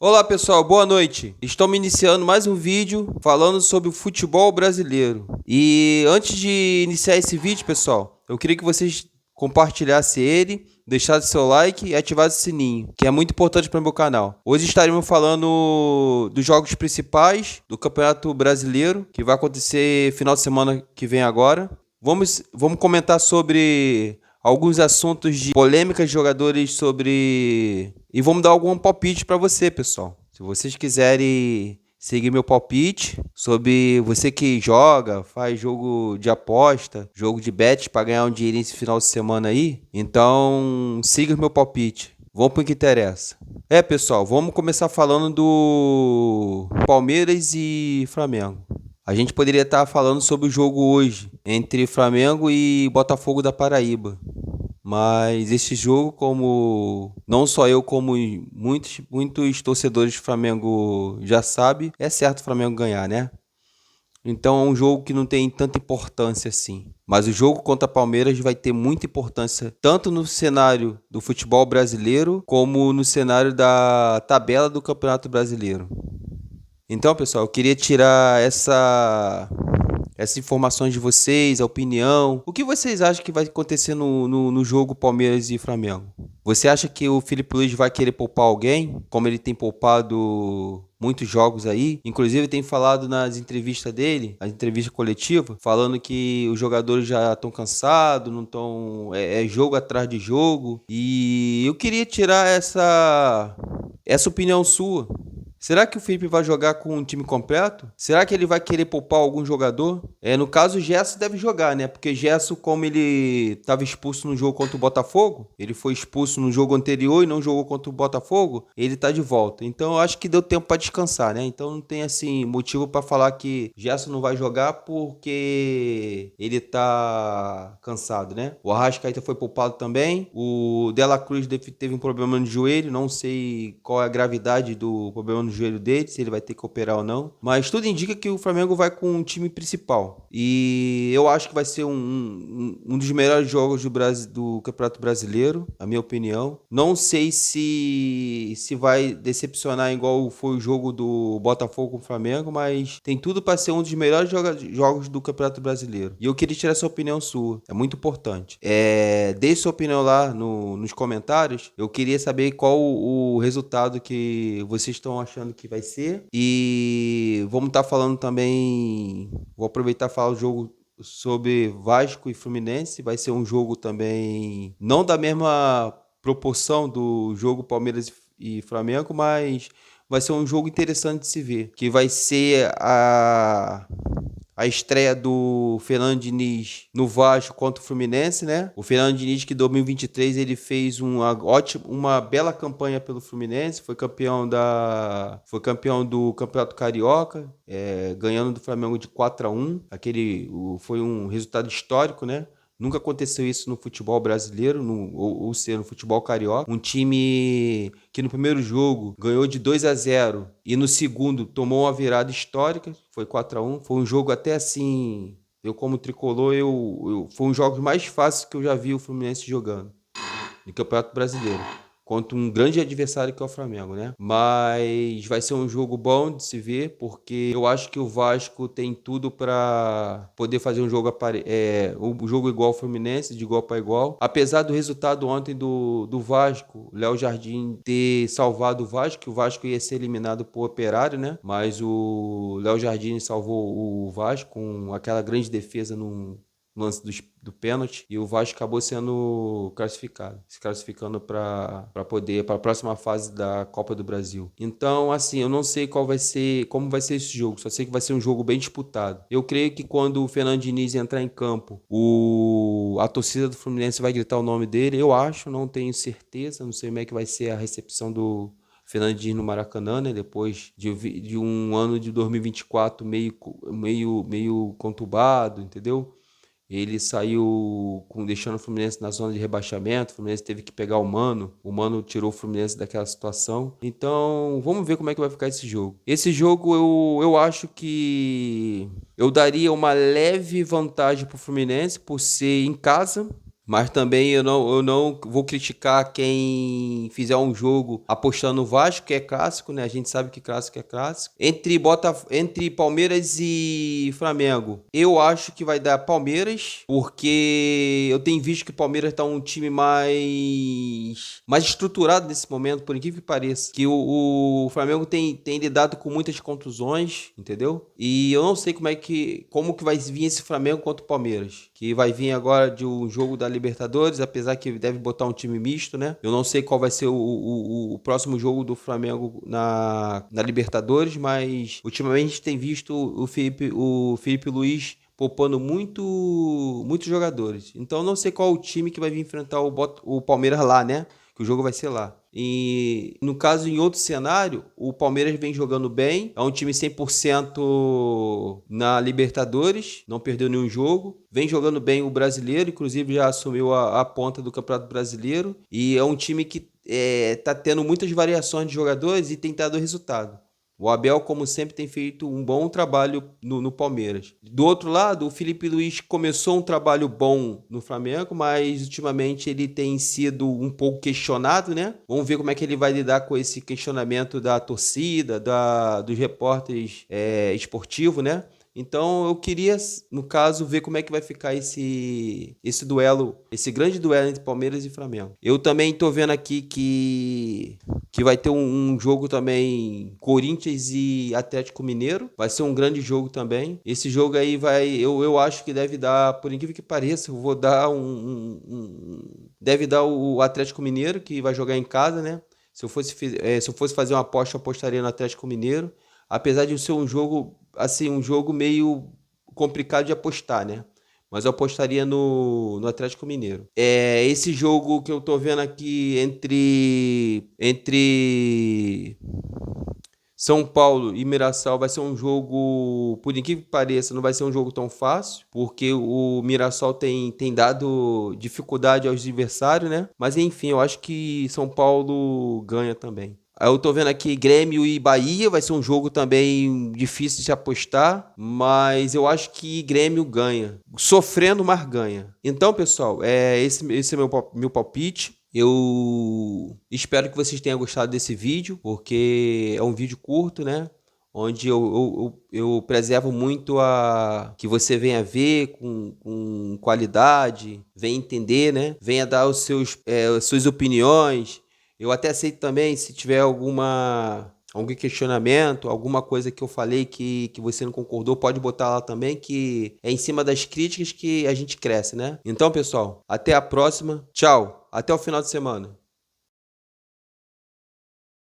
Olá pessoal, boa noite. Estamos iniciando mais um vídeo falando sobre o futebol brasileiro. E antes de iniciar esse vídeo, pessoal, eu queria que vocês compartilhassem ele, deixassem seu like e ativassem o sininho, que é muito importante para o meu canal. Hoje estaremos falando dos jogos principais do Campeonato Brasileiro, que vai acontecer final de semana que vem agora. Vamos comentar sobre alguns assuntos de polêmicas de jogadores sobre... E vamos dar algum palpite para você, pessoal. Se vocês quiserem seguir meu palpite sobre você que joga, faz jogo de aposta, jogo de bet para ganhar um dinheirinho esse final de semana aí, então siga o meu palpite. Vamos para o que interessa. Pessoal, vamos começar falando do Palmeiras e Flamengo. A gente poderia estar falando sobre o jogo hoje entre Flamengo e Botafogo da Paraíba. Mas esse jogo, como não só eu, como muitos torcedores do Flamengo já sabem, é certo o Flamengo ganhar, né? Então é um jogo que não tem tanta importância assim. Mas o jogo contra Palmeiras vai ter muita importância, tanto no cenário do futebol brasileiro, como no cenário da tabela do Campeonato Brasileiro. Então, pessoal, eu queria tirar essas informações de vocês, a opinião. O que vocês acham que vai acontecer no jogo Palmeiras e Flamengo? Você acha que o Felipe Luiz vai querer poupar alguém, como ele tem poupado muitos jogos aí? Inclusive tem falado nas entrevistas dele, a entrevista coletiva, falando que os jogadores já estão cansados, não estão... É jogo atrás de jogo. E eu queria tirar essa opinião sua. Será que o Felipe vai jogar com um time completo? Será que ele vai querer poupar algum jogador? No caso, o Gerson deve jogar, né? Porque Gerson, como ele estava expulso no jogo contra o Botafogo, ele foi expulso no jogo anterior e não jogou contra o Botafogo, ele tá de volta. Então, eu acho que deu tempo para descansar, né? Então, não tem, assim, motivo para falar que Gerson não vai jogar porque ele tá cansado, né? O Arrascaeta foi poupado também. O Dela Cruz teve um problema no joelho, não sei qual é a gravidade do problema no joelho dele, se ele vai ter que operar ou não. Mas tudo indica que o Flamengo vai com um time principal. E eu acho que vai ser um dos melhores jogos do Campeonato Brasileiro, a minha opinião. Não sei se vai decepcionar igual foi o jogo do Botafogo com o Flamengo, mas tem tudo para ser um dos melhores jogos do Campeonato Brasileiro. E eu queria tirar essa opinião sua. É muito importante. Deixe sua opinião lá nos comentários. Eu queria saber qual o resultado que vocês estão achando que vai ser. E vamos estar falando também, vou aproveitar e falar o jogo sobre Vasco e Fluminense. Vai ser um jogo também não da mesma proporção do jogo Palmeiras e Flamengo, mas vai ser um jogo interessante de se ver, que vai ser a estreia do Fernando Diniz no Vasco contra o Fluminense, né? O Fernando Diniz, que em 2023 ele fez uma bela campanha pelo Fluminense, foi campeão do Campeonato Carioca, ganhando do Flamengo de 4-1. Foi um resultado histórico, né? Nunca aconteceu isso no futebol brasileiro, ou seja, no futebol carioca. Um time que no primeiro jogo ganhou de 2-0 e no segundo tomou uma virada histórica, foi 4-1. Foi um jogo até assim, eu como tricolor, foi um dos jogos mais fáceis que eu já vi o Fluminense jogando no Campeonato Brasileiro, contra um grande adversário que é o Flamengo, né? Mas vai ser um jogo bom de se ver, porque eu acho que o Vasco tem tudo para poder fazer um jogo igual ao Fluminense, de igual para igual. Apesar do resultado ontem do Vasco, o Léo Jardim ter salvado o Vasco, que o Vasco ia ser eliminado por Operário, né? Mas o Léo Jardim salvou o Vasco com aquela grande defesa no lance do pênalti, e o Vasco acabou sendo se classificando para a próxima fase da Copa do Brasil. Então, assim, eu não sei como vai ser esse jogo, só sei que vai ser um jogo bem disputado. Eu creio que quando o Fernando Diniz entrar em campo, a torcida do Fluminense vai gritar o nome dele, eu acho, não tenho certeza, não sei como é que vai ser a recepção do Fernando Diniz no Maracanã, né? Depois de um ano de 2024 meio conturbado, entendeu? Ele saiu deixando o Fluminense na zona de rebaixamento. O Fluminense teve que pegar o Mano tirou o Fluminense daquela situação. Então, vamos ver como é que vai ficar esse jogo. Esse jogo eu acho que eu daria uma leve vantagem para o Fluminense por ser em casa, Mas também eu não vou criticar quem fizer um jogo apostando no Vasco, que é clássico, né? A gente sabe que clássico é clássico. Entre Palmeiras e Flamengo, eu acho que vai dar Palmeiras, porque eu tenho visto que o Palmeiras tá um time mais estruturado nesse momento, por incrível que pareça. Que o Flamengo tem lidado com muitas contusões, entendeu? E eu não sei como que vai vir esse Flamengo contra o Palmeiras, que vai vir agora de um jogo da Libertadores, apesar que deve botar um time misto, né? Eu não sei qual vai ser o próximo jogo do Flamengo na Libertadores, mas ultimamente a gente tem visto o Felipe Luiz poupando muitos jogadores. Então eu não sei qual o time que vai vir enfrentar o Palmeiras lá, né? Que o jogo vai ser lá. E no caso, em outro cenário, o Palmeiras vem jogando bem, é um time 100% na Libertadores, não perdeu nenhum jogo, vem jogando bem o Brasileiro, inclusive já assumiu a ponta do Campeonato Brasileiro, e é um time que tá tendo muitas variações de jogadores e tem dado resultado. O Abel, como sempre, tem feito um bom trabalho no Palmeiras. Do outro lado, o Felipe Luiz começou um trabalho bom no Flamengo, mas ultimamente ele tem sido um pouco questionado, né? Vamos ver como é que ele vai lidar com esse questionamento da torcida, dos repórteres esportivos, né? Então eu queria, no caso, ver como é que vai ficar esse duelo, esse grande duelo entre Palmeiras e Flamengo. Eu também tô vendo aqui que vai ter um jogo também, Corinthians e Atlético Mineiro. Vai ser um grande jogo também. Esse jogo aí eu acho que deve dar, por incrível que pareça, eu vou dar deve dar o Atlético Mineiro, que vai jogar em casa, né? Se eu fosse fazer uma aposta, eu apostaria no Atlético Mineiro. Apesar de ser um jogo, assim, um jogo meio complicado de apostar, né? Mas eu apostaria no Atlético Mineiro. Esse jogo que eu tô vendo aqui entre São Paulo e Mirassol vai ser um jogo, por incrível que pareça, não vai ser um jogo tão fácil, porque o Mirassol tem dado dificuldade aos adversários, né? Mas enfim, eu acho que São Paulo ganha também. Eu tô vendo aqui Grêmio e Bahia, vai ser um jogo também difícil de se apostar, mas eu acho que Grêmio ganha. Sofrendo, mas ganha. Então, pessoal, esse é meu palpite. Eu espero que vocês tenham gostado desse vídeo, porque é um vídeo curto, né? Onde eu preservo muito que você venha ver com qualidade, venha entender, né? Venha dar as suas opiniões. Eu até aceito também, se tiver algum questionamento, alguma coisa que eu falei que você não concordou, pode botar lá também, que é em cima das críticas que a gente cresce, né? Então, pessoal, até a próxima. Tchau. Até o final de semana.